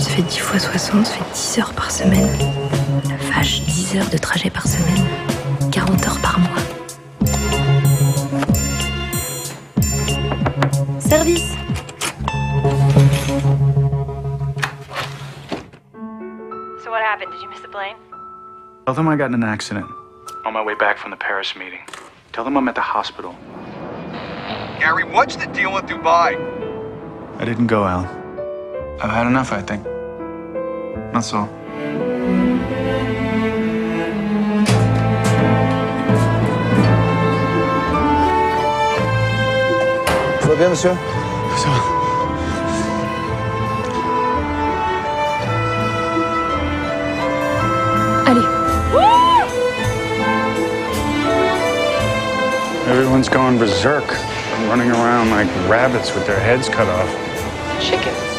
Ça fait 10 fois 60, ça fait 10 heures par semaine. La vache, 10 heures de trajet par semaine. 40 heures par mois. Service. So what happened? Did you miss the plane? Tell them I got in an accident on my way back from the Paris meeting. Tell them I'm at the hospital. Gary, what's the deal with Dubai? I didn't go, Al. I've had enough, I think. That's all. Tout va bien, monsieur? Ça va. Allez. Everyone's gone berserk, running around like rabbits with their heads cut off. Chickens.